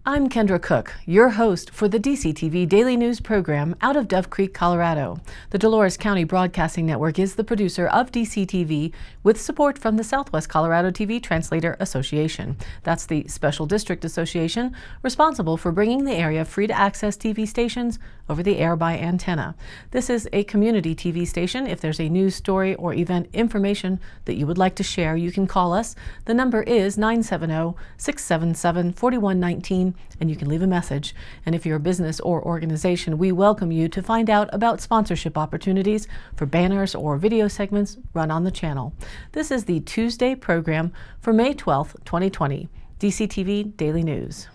I'm Kendra Cook, your host for the DCTV Daily News program out of Dove Creek, Colorado. The Dolores County Broadcasting Network is the producer of DCTV with support from the Southwest Colorado TV Translator Association. That's the Special District Association responsible for bringing the area free-to-access TV stations over the air by antenna. This is a community TV station. If there's a news story or event information that you would like to share, you can call us. The number is 970-677-4119. And you can leave a message. And if you're a business or organization, we welcome you to find out about sponsorship opportunities for banners or video segments run on the channel. This is the Tuesday program for May 12th, 2020, DCTV Daily News.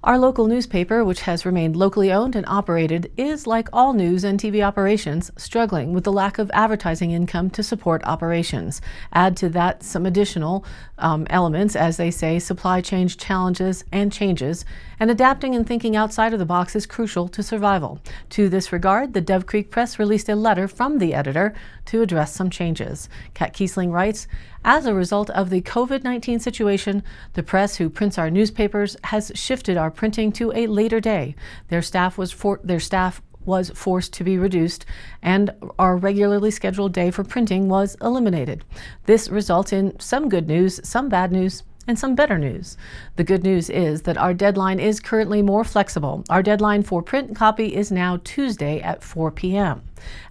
Our local newspaper, which has remained locally owned and operated, is, like all news and TV operations, struggling with the lack of advertising income to support operations. Add to that some additional elements, as they say, supply chain challenges and changes, and adapting and thinking outside of the box is crucial to survival. To this regard, the Dove Creek Press released a letter from the editor to address some changes. Kat Kiesling writes, "As a result of the COVID-19 situation, the press, who prints our newspapers, has shifted our printing to a later day. Their staff was forced to be reduced, and our regularly scheduled day for printing was eliminated. This results in some good news, some bad news, and some better news. The good news is that our deadline is currently more flexible. Our deadline for print copy is now Tuesday at 4 p.m.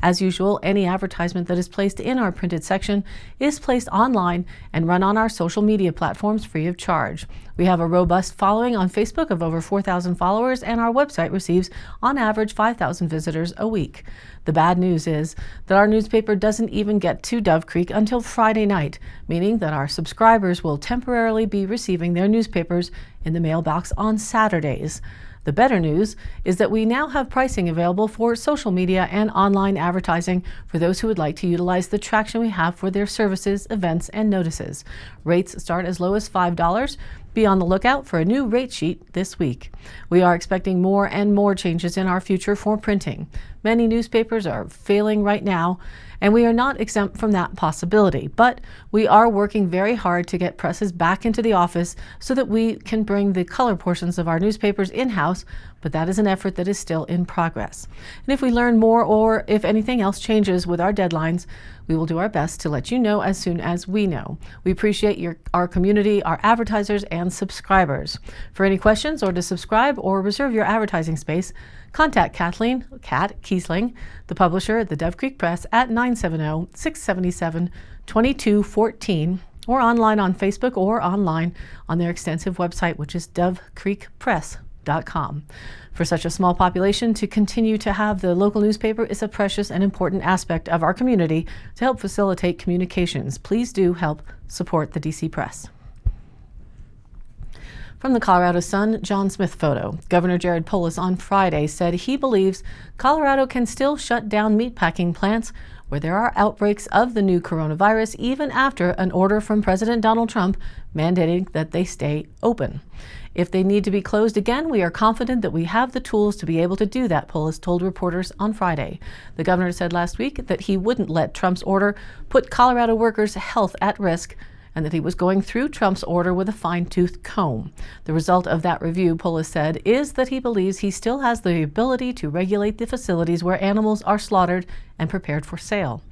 As usual, any advertisement that is placed in our printed section is placed online and run on our social media platforms free of charge. We have a robust following on Facebook of over 4,000 followers, and our website receives on average 5,000 visitors a week. The bad news is that our newspaper doesn't even get to Dove Creek until Friday night, meaning that our subscribers will temporarily be receiving their newspapers in the mailbox on Saturdays. The better news is that we now have pricing available for social media and online advertising for those who would like to utilize the traction we have for their services, events, and notices. Rates start as low as $5. Be on the lookout for a new rate sheet this week. We are expecting more and more changes in our future for printing. Many newspapers are failing right now, and we are not exempt from that possibility. But we are working very hard to get presses back into the office so that we can bring the color portions of our newspapers in-house, but that is an effort that is still in progress. And if we learn more, or if anything else changes with our deadlines, we will do our best to let you know as soon as we know. We appreciate our community, our advertisers, and subscribers. For any questions or to subscribe or reserve your advertising space, contact Kat Kiesling, the publisher at the Dove Creek Press, at 970-677-2214, or online on Facebook, or online on their extensive website, which is dovecreekpress.com. For such a small population, to continue to have the local newspaper is a precious and important aspect of our community to help facilitate communications. Please do help support the DC Press. From the Colorado Sun, John Smith photo. Governor Jared Polis on Friday said he believes Colorado can still shut down meatpacking plants where there are outbreaks of the new coronavirus, even after an order from President Donald Trump mandating that they stay open. If they need to be closed again, we are confident that we have the tools to be able to do that, Polis told reporters on Friday. The governor said last week that he wouldn't let Trump's order put Colorado workers' health at risk, and that he was going through Trump's order with a fine-tooth comb. The result of that review, Polis said, is that he believes he still has the ability to regulate the facilities where animals are slaughtered and prepared for sale.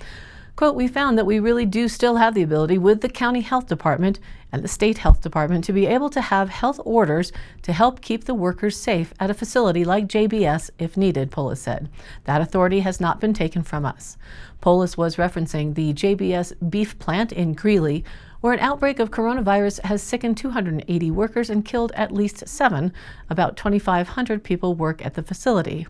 Quote, "We found that we really do still have the ability with the county health department and the state health department to be able to have health orders to help keep the workers safe at a facility like JBS if needed," Polis said. That authority has not been taken from us. Polis was referencing the JBS beef plant in Greeley, where an outbreak of coronavirus has sickened 280 workers and killed at least 7. About 2,500 people work at the facility.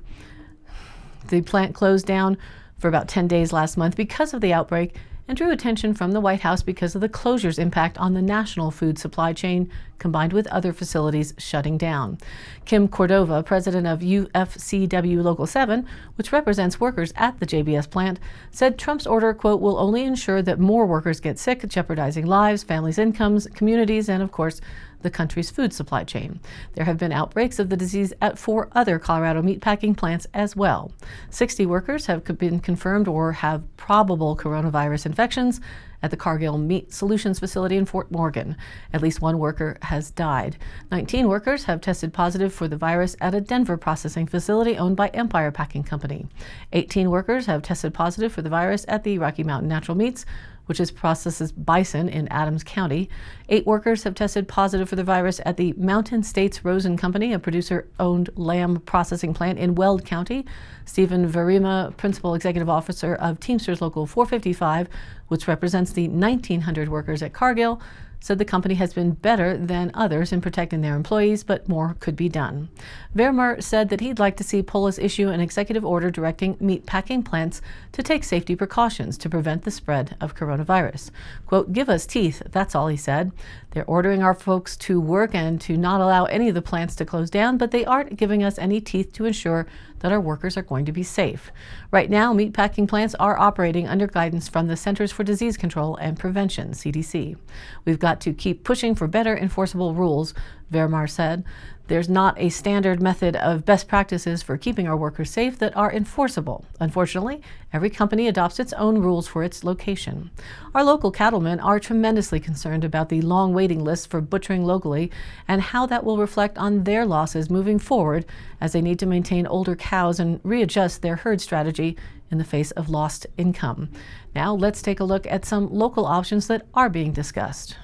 The plant closed down for about 10 days last month because of the outbreak and drew attention from the White House because of the closure's impact on the national food supply chain, combined with other facilities shutting down. Kim Cordova, president of UFCW Local 7, which represents workers at the JBS plant, said Trump's order, quote, "will only ensure that more workers get sick, jeopardizing lives, families' incomes, communities, and, of course, the country's food supply chain." There have been outbreaks of the disease at 4 other Colorado meatpacking plants as well. 60 workers have been confirmed or have probable coronavirus infections, at the Cargill Meat Solutions facility in Fort Morgan. At least one worker has died. 19 workers have tested positive for the virus at a Denver processing facility owned by Empire Packing Company. 18 workers have tested positive for the virus at the Rocky Mountain Natural Meats, which processes bison in Adams County. 8 workers have tested positive for the virus at the Mountain States Rosen Company, a producer-owned lamb processing plant in Weld County. Stephen Verima, Principal Executive Officer of Teamsters Local 455, which represents the 1,900 workers at Cargill, said the company has been better than others in protecting their employees, but more could be done. Vermeer said that he'd like to see Polis issue an executive order directing meat packing plants to take safety precautions to prevent the spread of coronavirus. Quote, "Give us teeth," that's all he said. They're ordering our folks to work and to not allow any of the plants to close down, but they aren't giving us any teeth to ensure that our workers are going to be safe. Right now, meat packing plants are operating under guidance from the Centers for Disease Control and Prevention, CDC. We've got to keep pushing for better enforceable rules, Vermeer said. There's not a standard method of best practices for keeping our workers safe that are enforceable. Unfortunately, every company adopts its own rules for its location. Our local cattlemen are tremendously concerned about the long waiting lists for butchering locally and how that will reflect on their losses moving forward as they need to maintain older cows and readjust their herd strategy in the face of lost income. Now let's take a look at some local options that are being discussed.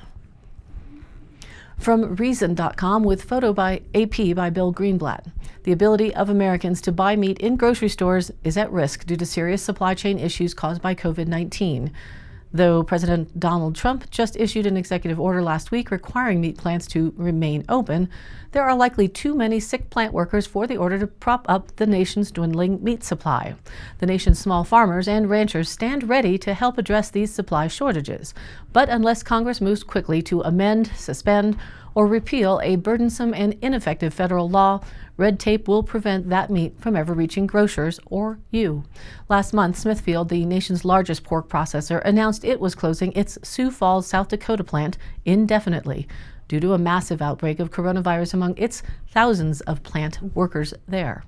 From Reason.com with photo by AP by Bill Greenblatt. The ability of Americans to buy meat in grocery stores is at risk due to serious supply chain issues caused by COVID-19. Though President Donald Trump just issued an executive order last week requiring meat plants to remain open, there are likely too many sick plant workers for the order to prop up the nation's dwindling meat supply. The nation's small farmers and ranchers stand ready to help address these supply shortages. But unless Congress moves quickly to amend, suspend, or repeal a burdensome and ineffective federal law, red tape will prevent that meat from ever reaching grocers or you. Last month, Smithfield, the nation's largest pork processor, announced it was closing its Sioux Falls, South Dakota plant indefinitely due to a massive outbreak of coronavirus among its thousands of plant workers there.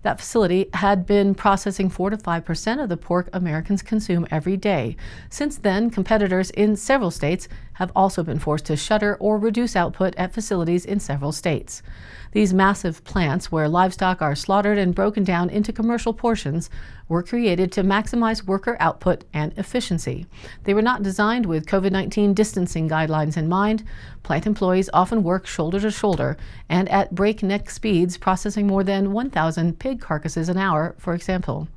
That facility had been processing 4 to 5% of the pork Americans consume every day. Since then, competitors in several states have also been forced to shutter or reduce output at facilities in several states. These massive plants, where livestock are slaughtered and broken down into commercial portions, were created to maximize worker output and efficiency. They were not designed with COVID-19 distancing guidelines in mind. Plant employees often work shoulder to shoulder and at breakneck speeds, processing more than 1,000 pig carcasses an hour, for example.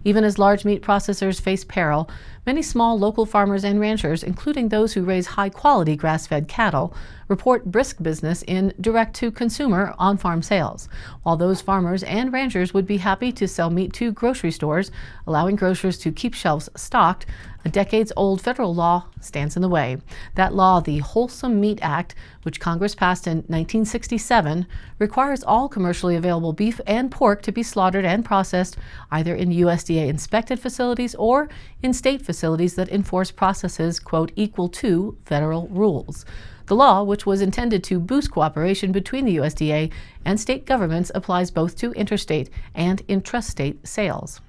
Even as large meat processors face peril, many small local farmers and ranchers, including those who raise high-quality grass-fed cattle, report brisk business in direct-to-consumer on-farm sales, while those farmers and ranchers would be happy to sell meat to grocery stores, allowing grocers to keep shelves stocked. A decades-old federal law stands in the way. That law, the Wholesome Meat Act, which Congress passed in 1967, requires all commercially available beef and pork to be slaughtered and processed either in USDA-inspected facilities or in state facilities that enforce processes, quote, equal to federal rules. The law, which was intended to boost cooperation between the USDA and state governments, applies both to interstate and intrastate sales.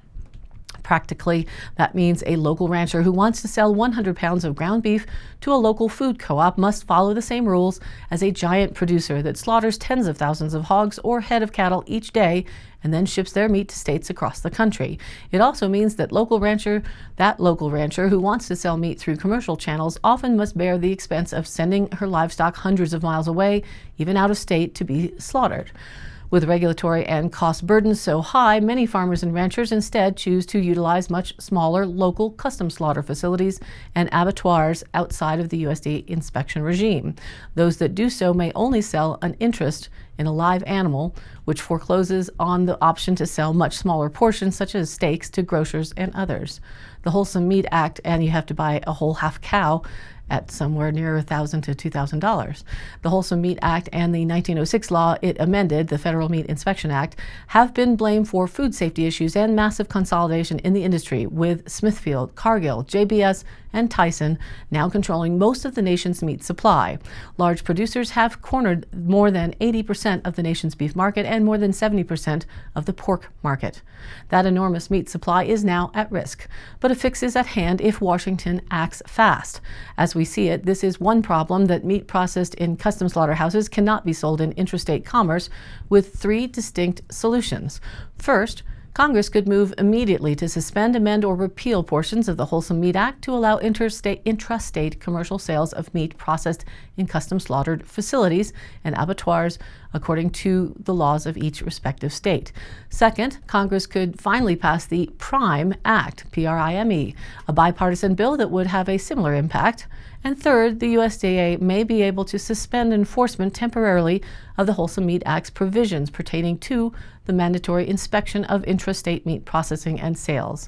Practically, that means a local rancher who wants to sell 100 pounds of ground beef to a local food co-op must follow the same rules as a giant producer that slaughters tens of thousands of hogs or head of cattle each day and then ships their meat to states across the country. It also means that local rancher who wants to sell meat through commercial channels often must bear the expense of sending her livestock hundreds of miles away, even out of state, to be slaughtered. With regulatory and cost burdens so high, many farmers and ranchers instead choose to utilize much smaller local custom slaughter facilities and abattoirs outside of the USDA inspection regime. Those that do so may only sell an interest in a live animal, which forecloses on the option to sell much smaller portions such as steaks to grocers and others. The Wholesome Meat Act, and you have to buy a whole half cow at somewhere near $1,000 to $2,000. The Wholesome Meat Act and the 1906 law it amended, the Federal Meat Inspection Act, have been blamed for food safety issues and massive consolidation in the industry, with Smithfield, Cargill, JBS, and Tyson, now controlling most of the nation's meat supply. Large producers have cornered more than 80% of the nation's beef market and more than 70% of the pork market. That enormous meat supply is now at risk, but a fix is at hand if Washington acts fast. As we see it, this is one problem: that meat processed in custom slaughterhouses cannot be sold in interstate commerce, with three distinct solutions. First, Congress could move immediately to suspend, amend, or repeal portions of the Wholesome Meat Act to allow intrastate commercial sales of meat processed in custom slaughtered facilities and abattoirs according to the laws of each respective state. Second, Congress could finally pass the PRIME Act, PRIME, a bipartisan bill that would have a similar impact. And third, the USDA may be able to suspend enforcement temporarily of the Wholesome Meat Act's provisions pertaining to the mandatory inspection of intrastate meat processing and sales.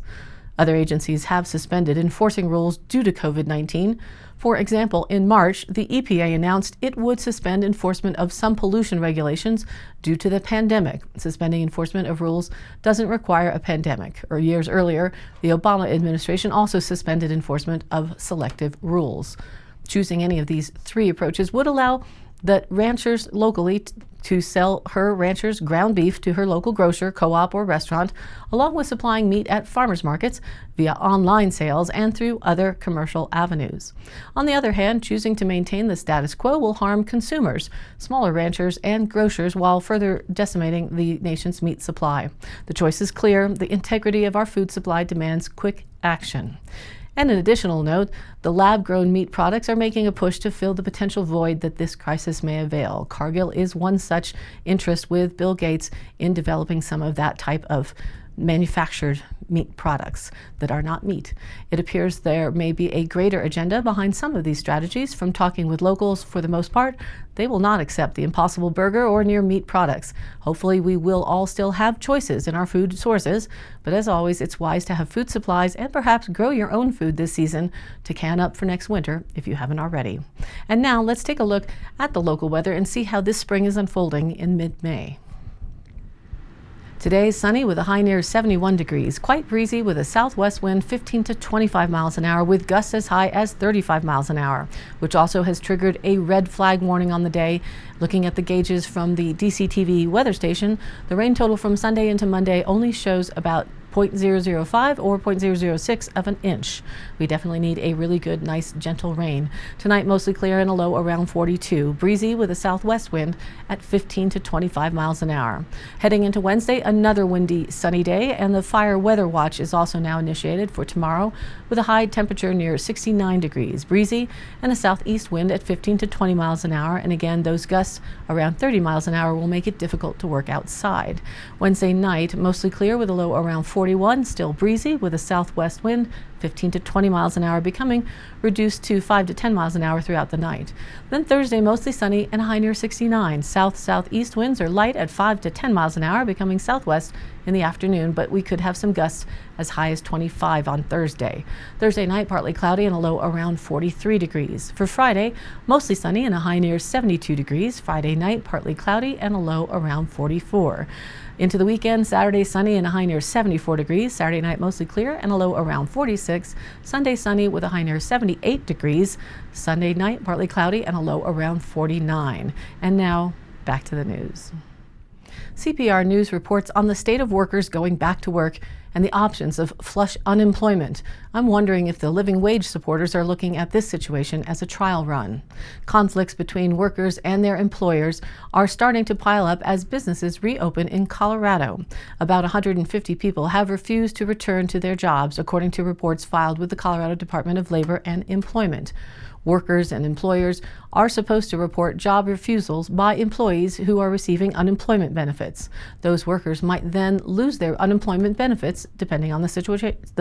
Other agencies have suspended enforcing rules due to COVID-19. For example, in March, the EPA announced it would suspend enforcement of some pollution regulations due to the pandemic. Suspending enforcement of rules doesn't require a pandemic. Or years earlier, the Obama administration also suspended enforcement of selective rules. Choosing any of these three approaches would allow that ranchers locally to sell her rancher's ground beef to her local grocer, co-op, or restaurant, along with supplying meat at farmers markets via online sales and through other commercial avenues. On the other hand, choosing to maintain the status quo will harm consumers, smaller ranchers, and grocers while further decimating the nation's meat supply. The choice is clear: the integrity of our food supply demands quick action. And an additional note, the lab-grown meat products are making a push to fill the potential void that this crisis may avail. Cargill is one such interest, with Bill Gates in developing some of that type of manufactured meat products that are not meat. It appears there may be a greater agenda behind some of these strategies. From talking with locals, for the most part, they will not accept the Impossible Burger or near meat products. Hopefully, we will all still have choices in our food sources, but as always, it's wise to have food supplies and perhaps grow your own food this season to can up for next winter if you haven't already. And now let's take a look at the local weather and see how this spring is unfolding in mid-May. Today is sunny with a high near 71 degrees, quite breezy with a southwest wind 15 to 25 miles an hour with gusts as high as 35 miles an hour, which also has triggered a red flag warning on the day. Looking at the gauges from the DCTV weather station, the rain total from Sunday into Monday only shows about 0.005 or 0.006 of an inch. We definitely need a really good, nice, gentle rain. Tonight, mostly clear and a low around 42. Breezy with a southwest wind at 15 to 25 miles an hour. Heading into Wednesday, another windy, sunny day, and the fire weather watch is also now initiated for tomorrow with a high temperature near 69 degrees. Breezy and a southeast wind at 15 to 20 miles an hour. And again, those gusts around 30 miles an hour will make it difficult to work outside. Wednesday night, mostly clear with a low around 41, still breezy with a southwest wind 15 to 20 miles an hour, becoming reduced to 5 to 10 miles an hour throughout the night. Then Thursday, mostly sunny and a high near 69. South-southeast winds are light at 5 to 10 miles an hour, becoming southwest in the afternoon, but we could have some gusts as high as 25 on Thursday. Thursday night, partly cloudy and a low around 43 degrees. For Friday, mostly sunny and a high near 72 degrees. Friday night, partly cloudy and a low around 44. Into the weekend, Saturday sunny and a high near 74 degrees. Saturday night mostly clear and a low around 46. Sunday sunny with a high near 78 degrees. Sunday night partly cloudy and a low around 49. And now back to the news. CPR News reports on the state of workers going back to work and the options of flush unemployment. I'm wondering if the living wage supporters are looking at this situation as a trial run. Conflicts between workers and their employers are starting to pile up as businesses reopen in Colorado. About 150 people have refused to return to their jobs, according to reports filed with the Colorado Department of Labor and Employment. Workers and employers are supposed to report job refusals by employees who are receiving unemployment benefits. Those workers might then lose their unemployment benefits depending on the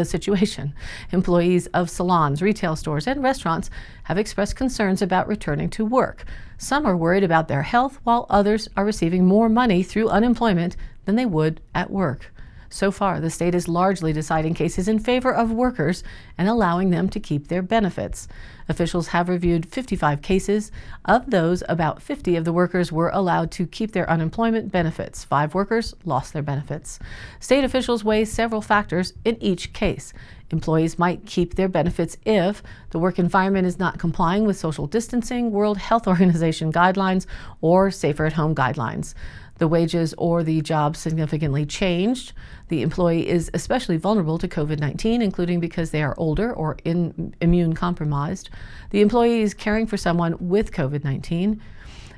situation. Employees of salons, retail stores, and restaurants have expressed concerns about returning to work. Some are worried about their health, while others are receiving more money through unemployment than they would at work. So far, the state is largely deciding cases in favor of workers and allowing them to keep their benefits. Officials have reviewed 55 cases. Of those, about 50 of the workers were allowed to keep their unemployment benefits. 5 workers lost their benefits. State officials weigh several factors in each case. Employees might keep their benefits if the work environment is not complying with social distancing, World Health Organization guidelines, or safer at home guidelines. The wages or the job significantly changed. The employee is especially vulnerable to COVID-19, including because they are older or immune compromised. The employee is caring for someone with COVID-19.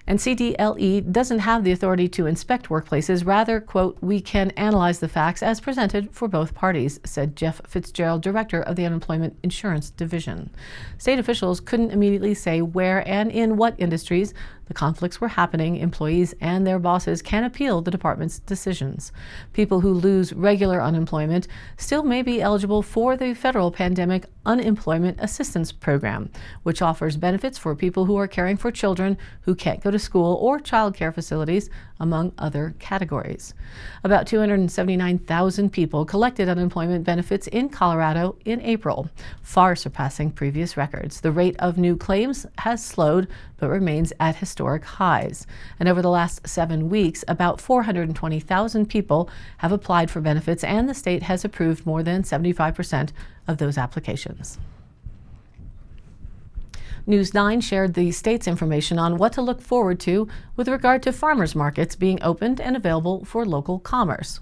And CDLE doesn't have the authority to inspect workplaces. Rather, quote, we can analyze the facts as presented for both parties, said Jeff Fitzgerald, director of the Unemployment Insurance Division. State officials couldn't immediately say where and in what industries the conflicts were happening. Employees and their bosses can appeal the department's decisions. People who lose regular unemployment still may be eligible for the federal Pandemic Unemployment Assistance Program, which offers benefits for people who are caring for children who can't go to school or child care facilities, among other categories. About 279,000 people collected unemployment benefits in Colorado in April, far surpassing previous records. The rate of new claims has slowed but remains at historic highs. And over the last 7 weeks, about 420,000 people have applied for benefits, and the state has approved more than 75% of those applications. News 9 shared the state's information on what to look forward to with regard to farmers markets being opened and available for local commerce.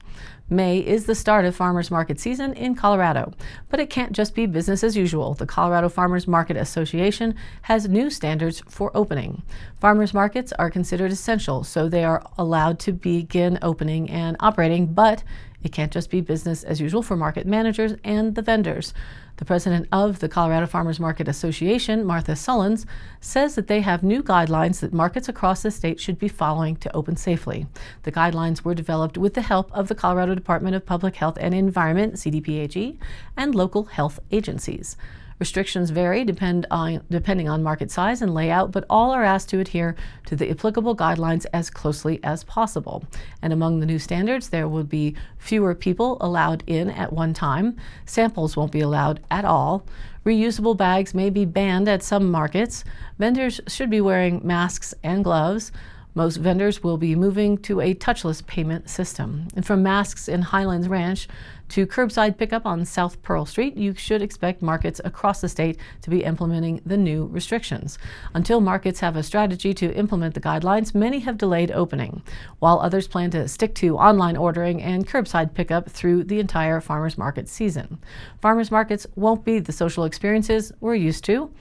May is the start of farmers market season in Colorado, but it can't just be business as usual. The Colorado Farmers Market Association has new standards for opening. Farmers markets are considered essential, so they are allowed to begin opening and operating, but it can't just be business as usual for market managers and the vendors. The president of the Colorado Farmers Market Association, Martha Sullins, says that they have new guidelines that markets across the state should be following to open safely. The guidelines were developed with the help of the Colorado Department of Public Health and Environment, CDPHE, and local health agencies. Restrictions vary depending on market size and layout, but all are asked to adhere to the applicable guidelines as closely as possible. And among the new standards, there will be fewer people allowed in at one time. Samples won't be allowed at all. Reusable bags may be banned at some markets. Vendors should be wearing masks and gloves. Most vendors will be moving to a touchless payment system. And from masks in Highlands Ranch to curbside pickup on South Pearl Street, you should expect markets across the state to be implementing the new restrictions. Until markets have a strategy to implement the guidelines, many have delayed opening, while others plan to stick to online ordering and curbside pickup through the entire farmers market season. Farmers markets won't be the social experiences we're used to.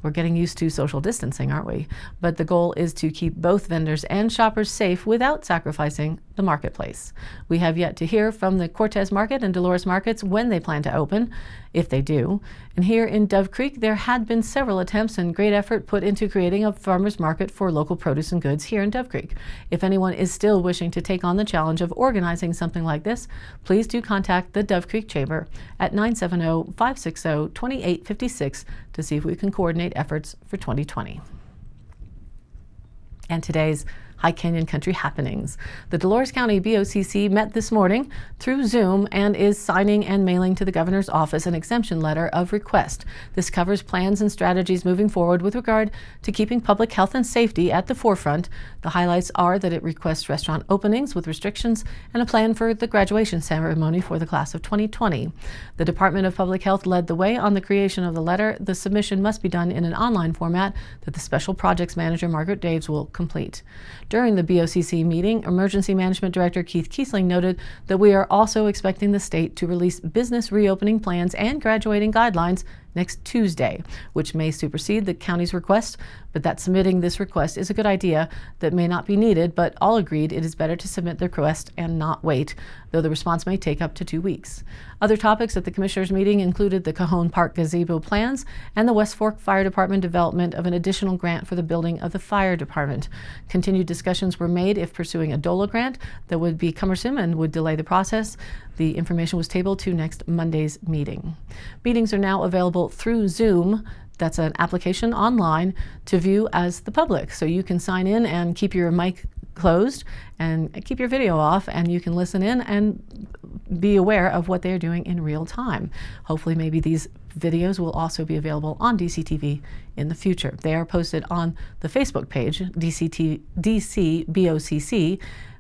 We're getting used to social distancing, aren't we? But the goal is to keep both vendors and shoppers safe without sacrificing the marketplace. We have yet to hear from the Cortez Market and Dolores Markets when they plan to open, if they do. And here in Dove Creek, there had been several attempts and great effort put into creating a farmers market for local produce and goods here in Dove Creek. If anyone is still wishing to take on the challenge of organizing something like this, please do contact the Dove Creek Chamber at 970-560-2856 to see if we can coordinate efforts for 2020. And today's High Canyon Country happenings. The Dolores County BOCC met this morning through Zoom and is signing and mailing to the governor's office an exemption letter of request. This covers plans and strategies moving forward with regard to keeping public health and safety at the forefront. The highlights are that it requests restaurant openings with restrictions and a plan for the graduation ceremony for the class of 2020. The Department of Public Health led the way on the creation of the letter. The submission must be done in an online format that the Special Projects Manager, Margaret Daves, will complete. During the BOCC meeting, Emergency Management Director Keith Kiesling noted that we are also expecting the state to release business reopening plans and graduating guidelines next Tuesday, which may supersede the county's request, but that submitting this request is a good idea that may not be needed, but all agreed it is better to submit the request and not wait, though the response may take up to 2 weeks. Other topics at the Commissioners' meeting included the Cajon Park gazebo plans and the West Fork Fire Department development of an additional grant for the building of the fire department. Continued discussions were made if pursuing a DOLA grant that would be cumbersome and would delay the process. The information was tabled to next Monday's meeting. Meetings are now available through Zoom. That's an application online to view as the public, so you can sign in and keep your mic closed, and keep your video off, and you can listen in and be aware of what they're doing in real time. Hopefully maybe these videos will also be available on DCTV in the future. They are posted on the Facebook page, DCBOCC,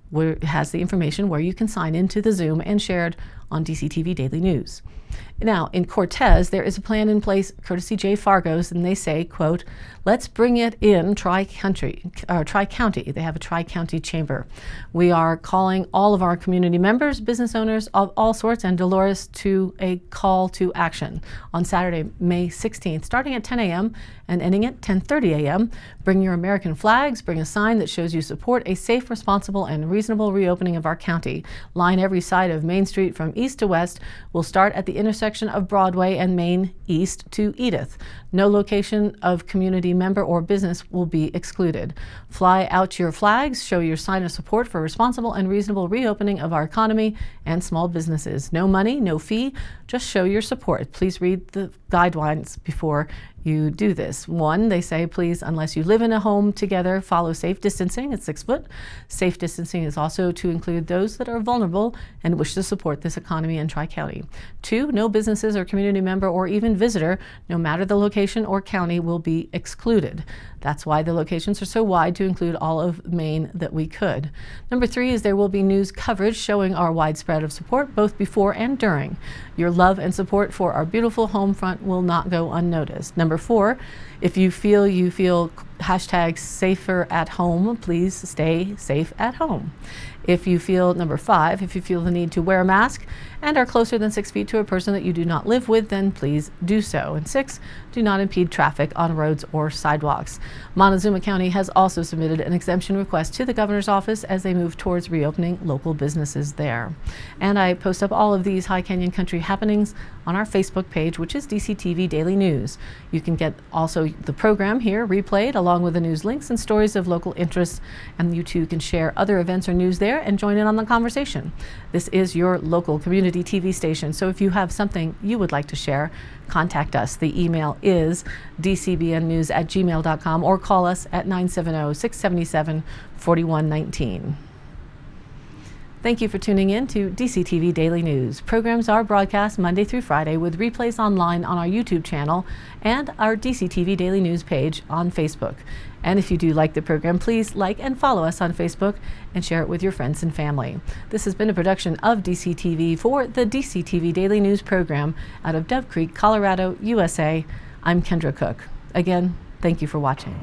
where it has the information where you can sign into the Zoom, and shared on DCTV Daily News. Now, in Cortez, there is a plan in place, courtesy J. Fargo's, and they say, quote, let's bring it in Tri-County. They have a Tri-County chamber. We are calling all of our community members, business owners of all sorts, and Dolores to a call to action on Saturday, May 16th, starting at 10 a.m. and ending at 10:30 a.m. Bring your American flags, bring a sign that shows you support a safe, responsible, and reasonable reopening of our county. Line every side of Main Street from east to west. We'll start at the intersection of Broadway and Main east to Edith. No location of community member or business will be excluded. Fly out your flags, show your sign of support for responsible and reasonable reopening of our economy and small businesses. No money, no fee, just show your support. Please read the guidelines before you do this. One, they say, please, unless you live in a home together, follow safe distancing at 6 foot. Safe distancing is also to include those that are vulnerable and wish to support this economy in Tri-County. Two, no businesses or community member or even visitor, no matter the location or county, will be excluded. That's why the locations are so wide, to include all of Maine that we could. Number three is there will be news coverage showing our widespread of support both before and during. Your love and support for our beautiful home front will not go unnoticed. Number four, if you feel hashtag safer at home, please stay safe at home. If you feel, number five, if you feel the need to wear a mask and are closer than 6 feet to a person that you do not live with, then please do so. And six, do not impede traffic on roads or sidewalks. Montezuma County has also submitted an exemption request to the governor's office as they move towards reopening local businesses there. And I post up all of these High Canyon Country happenings on our Facebook page, which is DCTV Daily News. You can get also the program here replayed along with the news links and stories of local interests, and you too can share other events or news there and join in on the conversation. This is your local community TV station, so if you have something you would like to share, contact us. The email is dcbnnews@gmail.com or call us at 970-677-4119. Thank you for tuning in to DCTV Daily News. Programs are broadcast Monday through Friday with replays online on our YouTube channel and our DCTV Daily News page on Facebook. And if you do like the program, please like and follow us on Facebook and share it with your friends and family. This has been a production of DCTV for the DCTV Daily News program out of Dove Creek, Colorado, USA. I'm Kendra Cook. Again, thank you for watching.